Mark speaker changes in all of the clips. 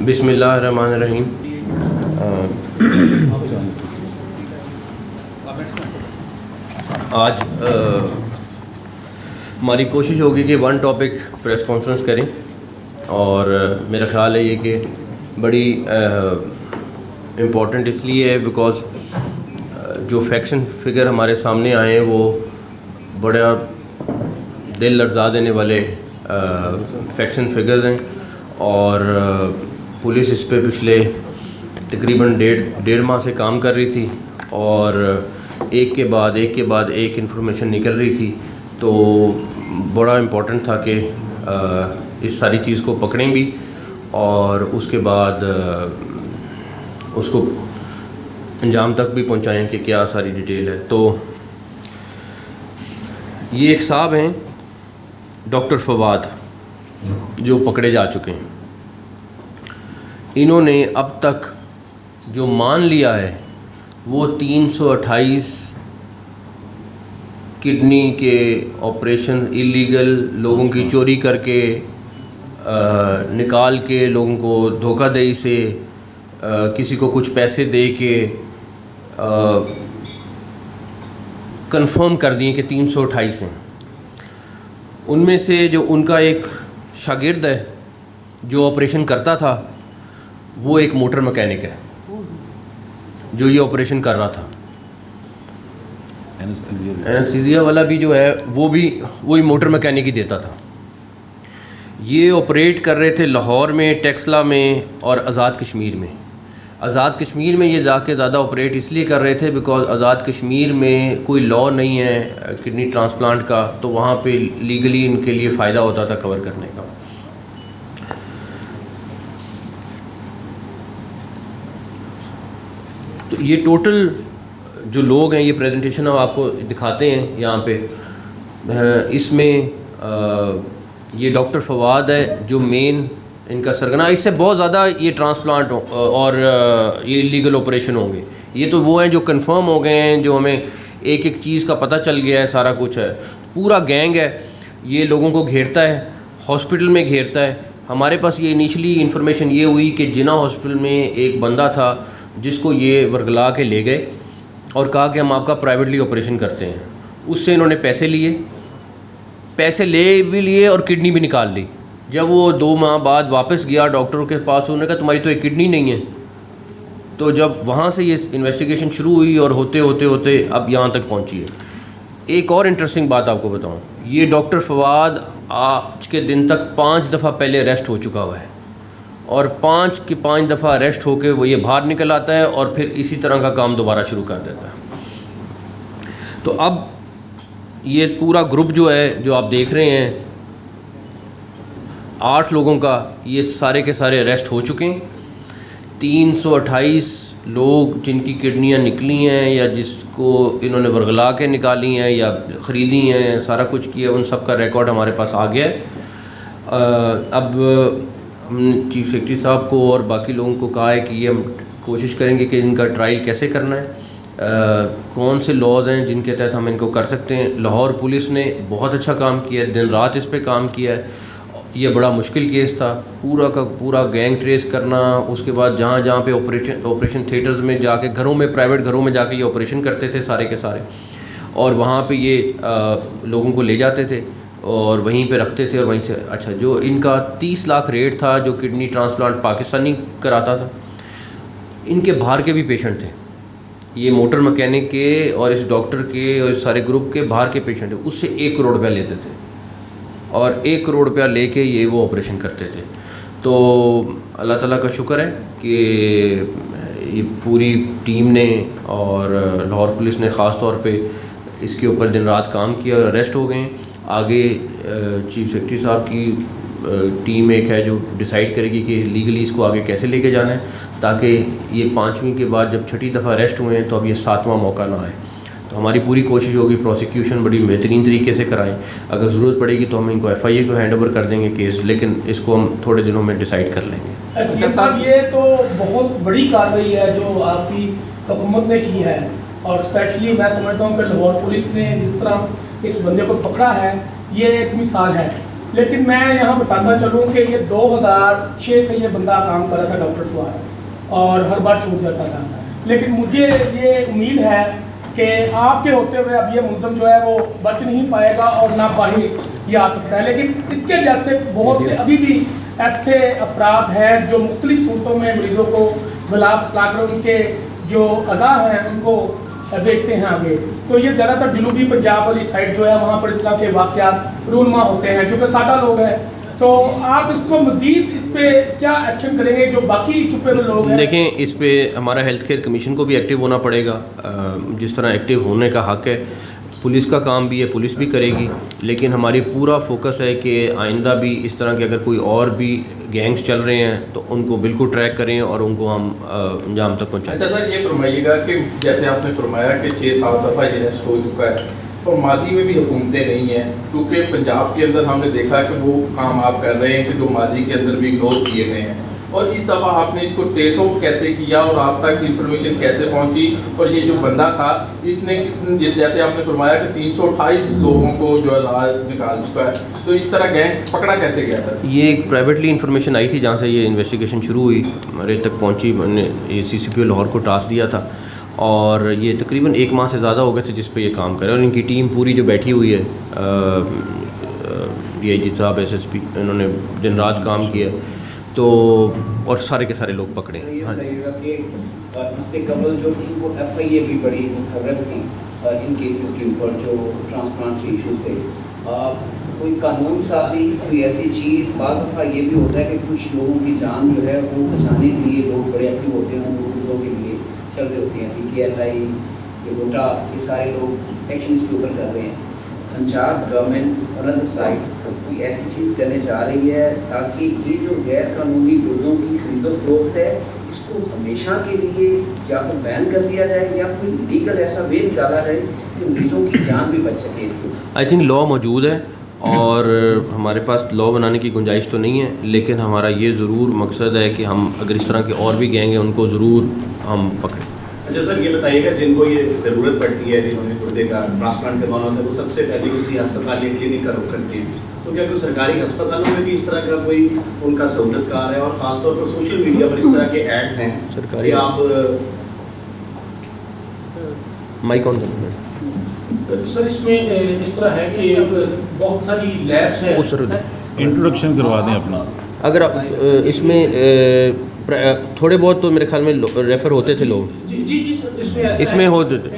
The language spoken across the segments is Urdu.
Speaker 1: بسم اللہ الرحمن الرحیم. آج ہماری کوشش ہوگی کہ ون ٹاپک پریس کانفرنس کریں، اور میرا خیال ہے یہ کہ بڑی امپورٹنٹ اس لیے ہے بیکاز جو فیکشن فگر ہمارے سامنے آئے ہیں وہ بڑا دل لرزا دینے والے فیکشن فگرز ہیں، اور پولیس اس پہ پچھلے تقریباً ڈیڑھ ماہ سے کام کر رہی تھی، اور ایک کے بعد ایک انفارمیشن نکل رہی تھی. تو بڑا امپورٹنٹ تھا کہ اس ساری چیز کو پکڑیں بھی، اور اس کے بعد اس کو انجام تک بھی پہنچائیں کہ کیا ساری ڈیٹیل ہے. تو یہ ایک صاحب ہیں ڈاکٹر فواد جو پکڑے جا چکے ہیں. انہوں نے اب تک جو مان لیا ہے وہ 328 کڈنی کے آپریشن اللیگل، لوگوں کی چوری کر کے نکال کے، لوگوں کو دھوکہ دہی سے کسی کو کچھ پیسے دے کے کنفرم کر دیے کہ 328 ہیں. ان میں سے جو ان کا ایک شاگرد ہے جو آپریشن کرتا تھا وہ ایک موٹر مکینک ہے جو یہ آپریشن کر رہا تھا. اینستھیزیا والا بھی جو ہے وہ بھی وہی موٹر مکینک ہی دیتا تھا. یہ آپریٹ کر رہے تھے لاہور میں، ٹیکسلا میں اور آزاد کشمیر میں. آزاد کشمیر میں یہ جا کے زیادہ آپریٹ اس لیے کر رہے تھے بیکاز آزاد کشمیر میں کوئی لا نہیں ہے کڈنی ٹرانسپلانٹ کا، تو وہاں پہ لیگلی ان کے لیے فائدہ ہوتا تھا کور کرنے کا. تو یہ ٹوٹل جو لوگ ہیں، یہ پریزنٹیشن ہم آپ کو دکھاتے ہیں یہاں پہ. اس میں یہ ڈاکٹر فواد ہے جو مین ان کا سرگنا. اس سے بہت زیادہ یہ ٹرانسپلانٹ اور یہ لیگل آپریشن ہوں گے. یہ تو وہ ہیں جو کنفرم ہو گئے ہیں، جو ہمیں ایک ایک چیز کا پتہ چل گیا ہے، سارا کچھ ہے. پورا گینگ ہے، یہ لوگوں کو گھیرتا ہے، ہاسپٹل میں گھیرتا ہے. ہمارے پاس یہ انیشلی انفارمیشن یہ ہوئی کہ جناح ہاسپٹل میں ایک بندہ تھا جس کو یہ ورگلا کے لے گئے اور کہا کہ ہم آپ کا پرائیویٹلی آپریشن کرتے ہیں. اس سے انہوں نے پیسے لے بھی لیے اور کڈنی بھی نکال لی. جب وہ 2 ماہ بعد واپس گیا ڈاکٹروں کے پاس، انہوں نے کہا تمہاری تو ایک کڈنی نہیں ہے. تو جب وہاں سے یہ انویسٹیگیشن شروع ہوئی اور ہوتے اب یہاں تک پہنچی ہے. ایک اور انٹرسٹنگ بات آپ کو بتاؤں، یہ ڈاکٹر فواد آج کے دن تک 5 دفعہ پہلے اریسٹ ہو چکا ہوا ہے، اور 5 دفعہ اریسٹ ہو کے وہ یہ باہر نکل آتا ہے اور پھر اسی طرح کا کام دوبارہ شروع کر دیتا ہے. تو اب یہ پورا گروپ جو ہے جو آپ دیکھ رہے ہیں 8 لوگوں کا، یہ سارے کے سارے اریسٹ ہو چکے ہیں. 328 لوگ جن کی کڈنیاں نکلی ہیں یا جس کو انہوں نے ورگلا کے نکالی ہیں یا خریدی ہیں، سارا کچھ کیا، ان سب کا ریکارڈ ہمارے پاس آ گیا ہے. اب ہم نے چیف سیکرٹری صاحب کو اور باقی لوگوں کو کہا ہے کہ یہ ہم کوشش کریں گے کہ ان کا ٹرائل کیسے کرنا ہے، کون سے لاز ہیں جن کے تحت ہم ان کو کر سکتے ہیں. لاہور پولیس نے بہت اچھا کام کیا ہے، دن رات اس پہ کام کیا ہے. یہ بڑا مشکل کیس تھا، پورا کا پورا گینگ ٹریس کرنا. اس کے بعد جہاں پہ آپریشن تھیٹرز میں جا کے گھروں میں، پرائیویٹ گھروں میں جا کے یہ آپریشن کرتے تھے سارے کے سارے، اور وہاں پہ یہ لوگوں کو لے جاتے تھے اور وہیں پہ رکھتے تھے، اور وہیں سے اچھا جو ان کا 30 لاکھ ریٹ تھا جو کڈنی ٹرانسپلانٹ پاکستانی کراتا تھا. ان کے باہر کے بھی پیشنٹ تھے، یہ موٹر مکینک کے اور اس ڈاکٹر کے اور اس سارے گروپ کے باہر کے پیشنٹ ہیں. اس سے 1 کروڑ روپیہ لیتے تھے اور 1 کروڑ روپیہ لے کے یہ وہ آپریشن کرتے تھے. تو اللہ تعالیٰ کا شکر ہے کہ یہ پوری ٹیم نے اور لاہور پولیس نے خاص طور پہ اس کے اوپر دن رات کام کیا اور اریسٹ ہو گئے ہیں. آگے چیف سیکرٹری صاحب کی ٹیم ایک ہے جو ڈیسائیڈ کرے گی کہ لیگلی اس کو آگے کیسے لے کے جانا ہے، تاکہ یہ 5ویں کے بعد جب 6ٹھی دفعہ اریسٹ ہوئے ہیں تو اب یہ 7واں موقع نہ آئے. تو ہماری پوری کوشش ہوگی پروسیکیوشن بڑی بہترین طریقے سے کرائیں. اگر ضرورت پڑے گی تو ہم ان کو FIA کو ہینڈ اوور کر دیں گے کیس، لیکن اس کو ہم تھوڑے دنوں میں ڈیسائیڈ کر لیں گے.
Speaker 2: صاحب یہ تو بہت بڑی کارروائی ہے جو آپ کی حکومت نے کی ہے، اور اسپیشلی میں سمجھتا ہوں کہ لاہور پولیس نے جس طرح اس بندے کو پکڑا ہے یہ ایک مثال ہے. لیکن میں یہاں بتاتا چلوں کہ یہ 2006 سے یہ بندہ کام کر رہا تھا ڈاکٹر فواد، اور ہر بار چھوٹ جاتا تھا. لیکن مجھے یہ امید ہے کہ آپ کے ہوتے ہوئے اب یہ ملزم جو ہے وہ بچ نہیں پائے گا اور نہ باہر یہ آ سکتا ہے. لیکن اس کے جیسے بہت سے ابھی بھی ایسے افراد ہیں جو مختلف صورتوں میں مریضوں کو گلاب اصلاح کر ان کے جو اعضاء ہیں ان کو دیکھتے ہیں آگے. تو یہ زیادہ تر جنوبی پنجاب والی سائڈ جو ہے وہاں پر اس طرح کے واقعات رونما ہوتے ہیں کیونکہ سادہ لوگ ہیں. تو آپ اس کو مزید اس پہ کیا ایکشن کریں گے جو باقی چھپے ہوئے لوگ ہیں؟
Speaker 1: دیکھیں اس پہ ہمارا ہیلتھ کیئر کمیشن کو بھی ایکٹیو ہونا پڑے گا، جس طرح ایکٹیو ہونے کا حق ہے. پولیس کا کام بھی ہے، پولیس بھی کرے گی، لیکن ہماری پورا فوکس ہے کہ آئندہ بھی اس طرح کے اگر کوئی اور بھی گینگز چل رہے ہیں تو ان کو بالکل ٹریک کریں اور ان کو ہم انجام تک پہنچائیں.
Speaker 3: اچھا سر، یہ فرمائیے گا کہ جیسے آپ نے فرمایا کہ 6-7 دفعہ یہ ریسٹ ہو چکا ہے اور ماضی میں بھی حکومتیں نہیں ہیں، چونکہ پنجاب کے اندر ہم نے دیکھا کہ وہ کام آپ کر رہے ہیں کہ جو ماضی کے اندر بھی اگنور کیے گئے ہیں، اور اس دفعہ آپ نے اس کو ٹریس آؤٹ کیسے کیا اور آپ تک انفارمیشن کیسے پہنچی؟ اور یہ جو بندہ تھا اس نے جیسے آپ نے فرمایا کہ 328 لوگوں کو جو ہے نکال چکا ہے، تو اس طرح گینگ پکڑا کیسے گیا تھا؟
Speaker 1: یہ ایک پرائیویٹلی انفارمیشن آئی تھی جہاں سے یہ انویسٹیگیشن شروع ہوئی، میرے تک پہنچی، میں نے یہ CCPO لاہور کو ٹاسک دیا تھا اور یہ تقریباً 1 ماہ سے زیادہ ہو گئے تھے جس پہ یہ کام کرے. اور ان کی ٹیم پوری جو بیٹھی ہوئی ہے، DIG صاحب، SSP، انہوں نے دن رات کام کیا تو اور سارے کے سارے لوگ پکڑے.
Speaker 4: اس سے قبل جو تھی وہ FIA بھی بڑی خبر تھی ان کیسز کے اوپر جو ٹرانسپلانٹ کے ایشوز تھے. کوئی قانون سازی، کوئی ایسی چیز، بعض دفعہ یہ بھی ہوتا ہے کہ کچھ لوگوں کی جان جو ہے وہ بچانے کے لیے لوگ بڑے ایکٹیو ہوتے ہیں، ان لوگوں کے لیے چل رہے ہوتے ہیں. PKSI، یہ گوٹا، یہ سارے لوگ ایکشن اس کے اوپر کر رہے ہیں. پنجاب گورنمنٹ اور ادر سائڈ کوئی ایسی چیز کرنے جا رہی ہے تاکہ یہ جو غیر قانونی لوگوں کی خرید و فروخت ہے اس کو ہمیشہ کے لیے یا تو بین کر دیا جائے یا کوئی لیگل ایسا وے نکالا جائے کہ مریضوں کی جان بھی بچ سکے. اس کو
Speaker 1: آئی تھنک لا موجود ہے اور ہمارے پاس لا بنانے کی گنجائش تو نہیں ہے، لیکن ہمارا یہ ضرور مقصد ہے کہ ہم اگر اس طرح کے اور بھی گینگ ہیں ان کو ضرور ہم پکڑیں.
Speaker 5: اچھا سر، یہ بتائیے گا جن کو یہ ضرورت پڑتی ہے، جنہوں نے گردے کا ٹرانسپلانٹ کروانا ہوتا ہے، وہ سب سے پہلے کسی ہسپتال یا کلینک کا رخ کرتے ہیں، تو کیا کوئی سرکاری ہسپتالوں میں بھی اس طرح کا کوئی ان کا سہولت کار ہے؟ اور خاص طور پر سوشل میڈیا پر اس طرح کے ایڈز ہیں سرکاری، آپ
Speaker 1: مائک آن
Speaker 2: سر اس میں اس طرح ہے کہ بہت ساری لیبس ہیں.
Speaker 6: انٹروڈکشن کروا دیں اپنا.
Speaker 1: اگر اس میں تھوڑے بہت تو میرے خیال میں ریفر ہوتے تھے لوگ،
Speaker 2: جی
Speaker 1: اس میں ہوتے تھے،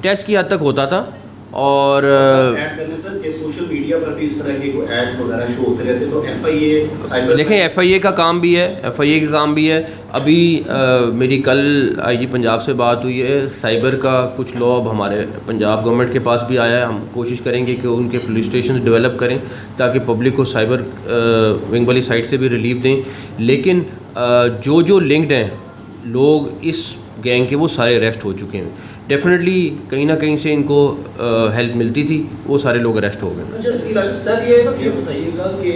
Speaker 1: ٹیسٹ کی حد تک ہوتا تھا. اور
Speaker 5: سوشل میڈیا پر بھی اس طرح کے ایڈ وغیرہ شو ہوتے رہتے، تو FIA
Speaker 1: دیکھیں FIA کا کام بھی ہے، FIA کا کام بھی ہے. ابھی میری کل IG پنجاب سے بات ہوئی ہے، سائبر کا کچھ لا اب ہمارے پنجاب گورنمنٹ کے پاس بھی آیا ہے. ہم کوشش کریں گے کہ ان کے پولیس اسٹیشن ڈیولپ کریں تاکہ پبلک کو سائبر ونگ والی سائٹ سے بھی ریلیف دیں. لیکن جو لنکڈ ہیں لوگ اس گینگ کے، وہ سارے اریسٹ ہو چکے ہیں. ڈیفینیٹلی کہیں نہ کہیں سے ان کو ہیلپ ملتی تھی، وہ سارے لوگ اریسٹ ہو گئے.
Speaker 7: سر یہ بتائیے گا کہ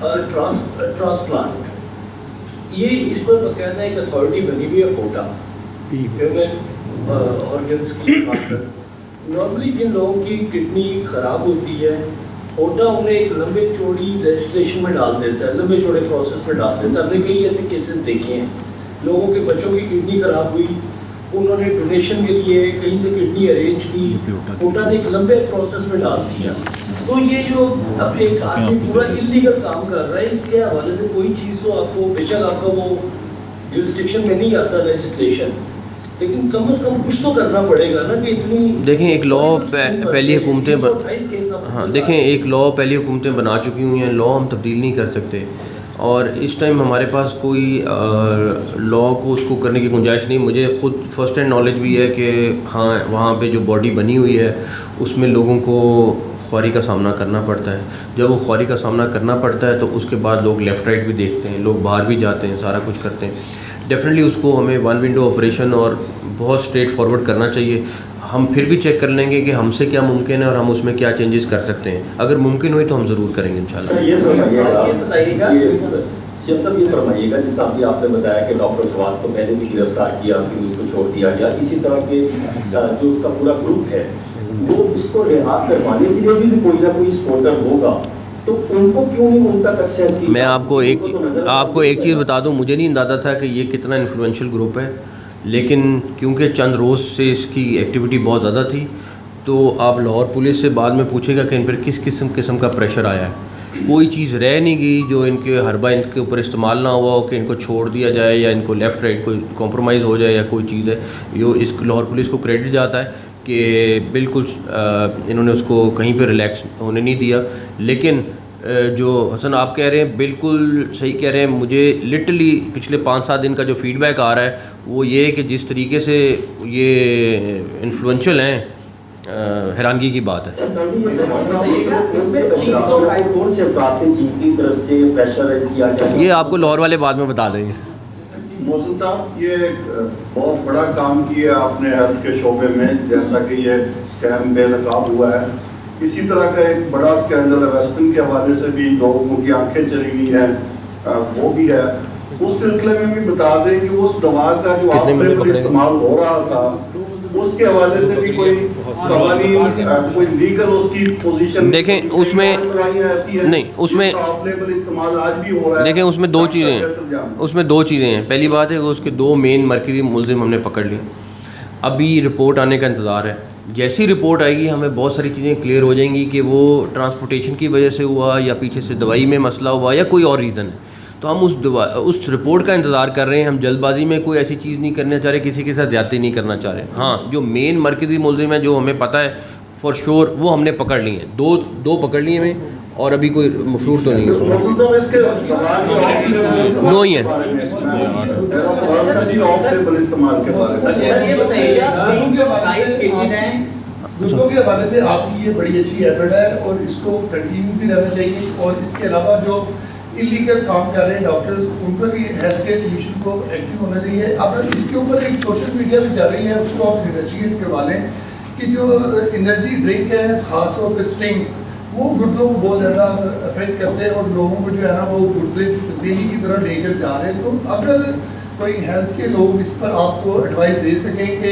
Speaker 7: ٹرانسپلانٹ یہ اس پر باقاعدہ ایک اتھارٹی بنی ہوئی ہے کوٹا ہیومن آرگنس کی. نارملی جن لوگوں کی کڈنی خراب ہوتی ہے کوٹا انہیں ایک لمبے چوڑی رجسٹریشن میں ڈال دیتا ہے، لمبے چوڑے پروسیس میں ڈال دیتا ہے. ہم نے کئی ایسے کیسز دیکھے ہیں، لوگوں کے بچوں کی کڈنی خراب ہوئی، انہوں نے ڈونیشن کے لیے کہیں سے کڈنی ارینج کی، کوٹا نے ایک لمبے پروسیس میں ڈال دیا. تو یہ جو اب ایک آدمی پورا انلیگل کام کر رہا ہے، اس کے حوالے سے کوئی چیز تو آپ کو، بے شک آپ کا وہ جورسڈکشن میں نہیں آتا لیجسلیشن، لیکن کم از کم کچھ تو کرنا پڑے گا نا کہ اتنی.
Speaker 1: دیکھیں ایک لا پہلی حکومتیں دیکھیں ایک لا پہلی حکومتیں بنا چکی ہوئی ہیں، لا ہم تبدیل نہیں کر سکتے. اور اس ٹائم ہمارے پاس کوئی لا کو اس کو کرنے کی گنجائش نہیں. مجھے خود فرسٹ ہینڈ نالج بھی ہے کہ ہاں وہاں پہ جو باڈی بنی ہوئی ہے اس میں لوگوں کو خواری کا سامنا کرنا پڑتا ہے. جب وہ خواری کا سامنا کرنا پڑتا ہے تو اس کے بعد لوگ لیفٹ رائٹ بھی دیکھتے ہیں، لوگ باہر بھی جاتے ہیں، سارا کچھ کرتے ہیں. ڈیفینیٹلی اس کو ہمیں ون ونڈو آپریشن اور بہت اسٹریٹ فارورڈ کرنا چاہیے. ہم پھر بھی چیک کر لیں گے کہ ہم سے کیا ممکن ہے اور ہم اس میں کیا چینجز کر سکتے ہیں. اگر ممکن ہوئی تو ہم ضرور کریں گے انشاءاللہ.
Speaker 5: یہ بتائیے گا جب تک یہ فرمائیے گا جس آپ نے بتایا کہ ڈاکٹر فواد کو پہلے بھی گرفتار کیا، پھر اس کو چھوڑ دیا گیا، اسی طرح کے جو اس کا پورا گروپ ہے
Speaker 7: وہ اس کو رہا کروانے کے لیے بھی کوئی نہ کوئی سپورٹر ہوگا، تو ان کو کیوں نہیں ان تک ایکسیس کی؟
Speaker 1: میں آپ کو ایک چیز بتا دوں، مجھے نہیں اندازہ تھا کہ یہ کتنا انفلوئنشل گروپ ہے، لیکن کیونکہ چند روز سے اس کی ایکٹیویٹی بہت زیادہ تھی، تو آپ لاہور پولیس سے بعد میں پوچھے گا کہ ان پر کس قسم کا پریشر آیا ہے. کوئی چیز رہ نہیں گئی جو ان کے حربہ ان کے اوپر استعمال نہ ہوا ہو کہ ان کو چھوڑ دیا جائے یا ان کو لیفٹ رائٹ کوئی کمپرومائز ہو جائے یا کوئی چیز ہے. اس لاہور پولیس کو کریڈٹ جاتا ہے کہ بالکل انہوں نے اس کو کہیں پہ ریلیکس ہونے نہیں دیا. لیکن جو حسن آپ کہہ رہے ہیں بالکل صحیح کہہ رہے ہیں. مجھے لٹرلی پچھلے 5-7 دن کا جو فیڈ بیک آ رہا ہے وہ یہ ہے کہ جس طریقے سے یہ انفلوئنشل ہیں، حیرانگی کی بات ہے. یہ آپ کو لاہور والے بعد میں بتا دیں گے.
Speaker 8: محسن صاحب، یہ ایک بہت بڑا کام کیا آپ نے ہیلتھ کے شعبے میں، جیسا کہ یہ اسکیم بے نقاب ہوا ہے. اسی طرح کا ایک بڑا اسکینڈل ہے ویسٹرن کے حوالے سے بھی لوگوں کی آنکھیں چلی ہوئی ہیں، وہ بھی ہے. اس سلسلے میں بھی بتا دیں کہ اس دوا کا جو آپ نے استعمال ہو رہا تھا اس کے حوالے سے بھی کوئی قوانین، کوئی لیگل اس کی پوزیشن
Speaker 1: دیکھیں اس میں نہیں، اس میں
Speaker 8: استعمال آج بھی ہو رہا ہے.
Speaker 1: دیکھیں اس میں دو چیزیں ہیں. پہلی بات ہے کہ اس کے 2 مین مرکزی ملزم ہم نے پکڑ لیے. ابھی رپورٹ آنے کا انتظار ہے. جیسی رپورٹ آئے گی ہمیں بہت ساری چیزیں کلیئر ہو جائیں گی کہ وہ ٹرانسپورٹیشن کی وجہ سے ہوا یا پیچھے سے دوائی میں مسئلہ ہوا یا کوئی اور ریزن ہے. تو ہم اس رپورٹ کا انتظار کر رہے ہیں. ہم جلد بازی میں کوئی ایسی چیز نہیں کرنا چاہ رہے، کسی کے ساتھ زیادتی نہیں کرنا چاہ رہے. ہاں جو مین مرکزی ملزم ہیں جو ہمیں پتہ ہے فار شور وہ ہم نے پکڑ لیے ہیں. دو پکڑ لیے ہیں اور ابھی کوئی مفرور تو نہیں ہے. 2 ہی ہیں.
Speaker 9: دوستوں کے حوالے سے آپ کی یہ بڑی اچھی ایفرٹ ہے اور اس کو کنٹینیو بھی رہنا چاہیے. اور اس کے علاوہ جو انلیگل کام کر رہے ہیں ڈاکٹر، ان پر بھی ہیلتھ کیئر کمیشن کو ایکٹیو ہونا چاہیے. اب اس کے اوپر ایک سوشل میڈیا بھی چل رہی ہے، اس کو آپ انویسٹیگیٹ کروا لیں کہ جو انرجی ڈرنک ہے خاص طور پہ اسٹنگ، وہ گردوں کو بہت زیادہ افیکٹ کرتے ہیں اور لوگوں کو جو ہے نا وہ گردے تبدیلی کی طرح لے کر جا رہے ہیں. تو اگر کوئی ہیلتھ کے لوگ اس پر آپ کو ایڈوائز دے سکیں کہ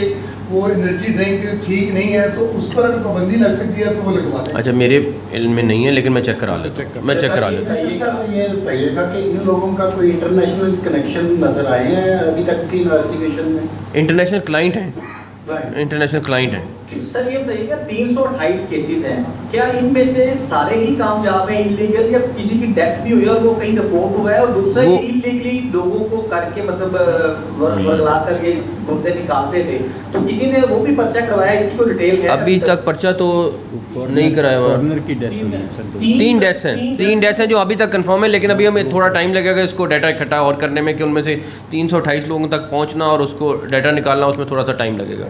Speaker 9: وہ انرجی ڈرنک ٹھیک نہیں ہے تو اس پر اگر پابندی لگ سکتی ہے تو وہ لگوا دیں.
Speaker 1: اچھا میرے علم میں نہیں ہے لیکن میں چیک کرا لیتا ہوں.
Speaker 10: یہ بتائیے گا کہ ان لوگوں کا کوئی انٹرنیشنل کنیکشن نظر آئے ہیں ابھی تک کی انویسٹیگیشن میں؟
Speaker 1: انٹرنیشنل کلائنٹ ہیں.
Speaker 11: سر یہ بتائیے گا 328 کیسز ہیں، کیا ان میں سے سارے ہی کامیاب ہیں انلیگل یا کسی کی ڈیتھ بھی ہوئی اور وہ کہیں رپورٹ ہوا ہے، اور دوسرا یہ انلیگلی لوگوں کو کر کے مطلب ورگلا کر کے گردے نکالتے تھے، تو کسی نے وہ بھی پرچہ کروایا؟ اس کی کوئی ڈیٹیل ہے؟
Speaker 1: ابھی تک پرچہ تو نہیں کرایا ہوا. 3 ڈیتھس ہیں جو ابھی تک کنفرم ہے، لیکن ابھی ہمیں تھوڑا ٹائم لگے گا اس کو ڈیٹا اکٹھا اور کرنے میں کہ ان میں سے 328 لوگوں تک پہنچنا اور اس کو ڈیٹا نکالنا، اس میں تھوڑا سا ٹائم لگے گا.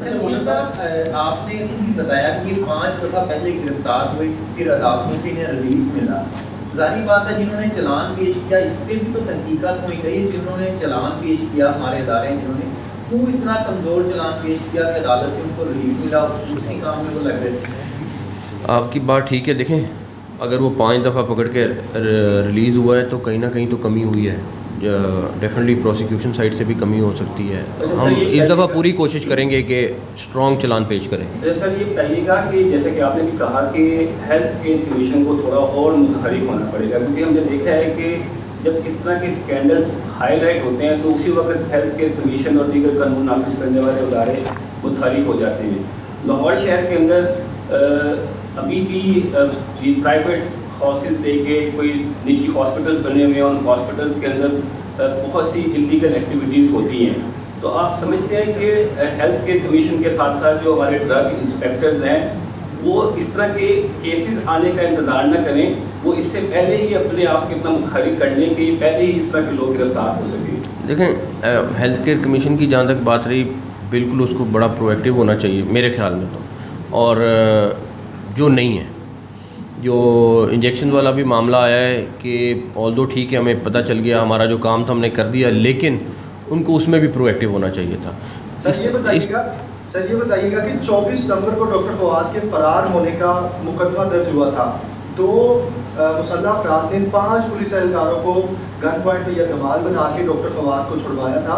Speaker 11: آپ نے بتایا کہ 5 دفعہ پہلے گرفتار ہوئے، پھر عدالتوں سے انہیں ریلیف ملا. ظاہری بات ہے جنہوں نے چلان پیش کیا اس پہ بھی تو تحقیقات ہوئی گئی. جنہوں نے چلان پیش کیا ہمارے ادارے جنہوں نے کیوں اتنا کمزور چلان پیش کیا کہ عدالت سے ان کو ریلیف ملا، اسی کام میں وہ لگ رہے تھے.
Speaker 1: آپ کی بات ٹھیک ہے. دیکھیں اگر وہ 5 دفعہ پکڑ کے ریلیز ہوا ہے تو کہیں نہ کہیں تو کمی ہوئی ہے. ڈیفینیٹلی پروسیکیوشن سائڈ سے بھی کمی ہو سکتی ہے. ہم اس دفعہ پوری کوشش کریں گے کہ اسٹرانگ چلان پیش کریں.
Speaker 7: سر یہ بتائیے گا کہ جیسے کہ آپ نے بھی کہا کہ ہیلتھ کیئر کمیشن کو تھوڑا اور متحرک ہونا پڑے گا، کیونکہ ہم نے دیکھا ہے کہ جب اس طرح کے اسکینڈلس ہائی لائٹ ہوتے ہیں تو اسی وقت ہیلتھ کیئر کمیشن اور دیگر قانون نافذ کرنے والے ادارے متحرک ہو جاتے ہیں. لاہور شہر کے اندر ابھی بھی پرائیویٹ ہاؤسز لے کے کوئی نجی ہاسپٹلس بنے ہوئے ہیں، ان ہاسپٹلس کے اندر بہت سی انلیگل ایکٹیویٹیز ہوتی ہیں. تو آپ سمجھتے ہیں کہ ہیلتھ کیئر کمیشن کے ساتھ ساتھ جو ہمارے ڈرگ انسپیکٹرز ہیں وہ اس طرح کے کیسز آنے کا انتظار نہ کریں، وہ اس سے پہلے ہی اپنے آپ کو اتنا متحرک کر لیں کہ پہلے ہی اس طرح کے لوگ گرفتار ہو سکیں؟
Speaker 1: دیکھیں ہیلتھ کیئر کمیشن کی جہاں تک بات رہی، بالکل اس کو بڑا پرو ایکٹیو ہونا چاہیے میرے خیال میں تو. اور جو نہیں ہے، جو انجیکشن والا بھی معاملہ آیا ہے کہ آلدو ٹھیک ہے ہمیں پتہ چل گیا، ہمارا جو کام تھا ہم نے کر دیا، لیکن ان کو اس میں بھی پرو ایکٹیو ہونا چاہیے تھا.
Speaker 10: سر یہ بتائیے گا کہ 24 نومبر کو ڈاکٹر فواد کے فرار ہونے کا مقدمہ درج ہوا تھا، تو مسلح افراد نے 5 پولیس اہلکاروں کو گن پوائنٹ یا دمال بنا کے ڈاکٹر فواد کو چھڑوایا تھا.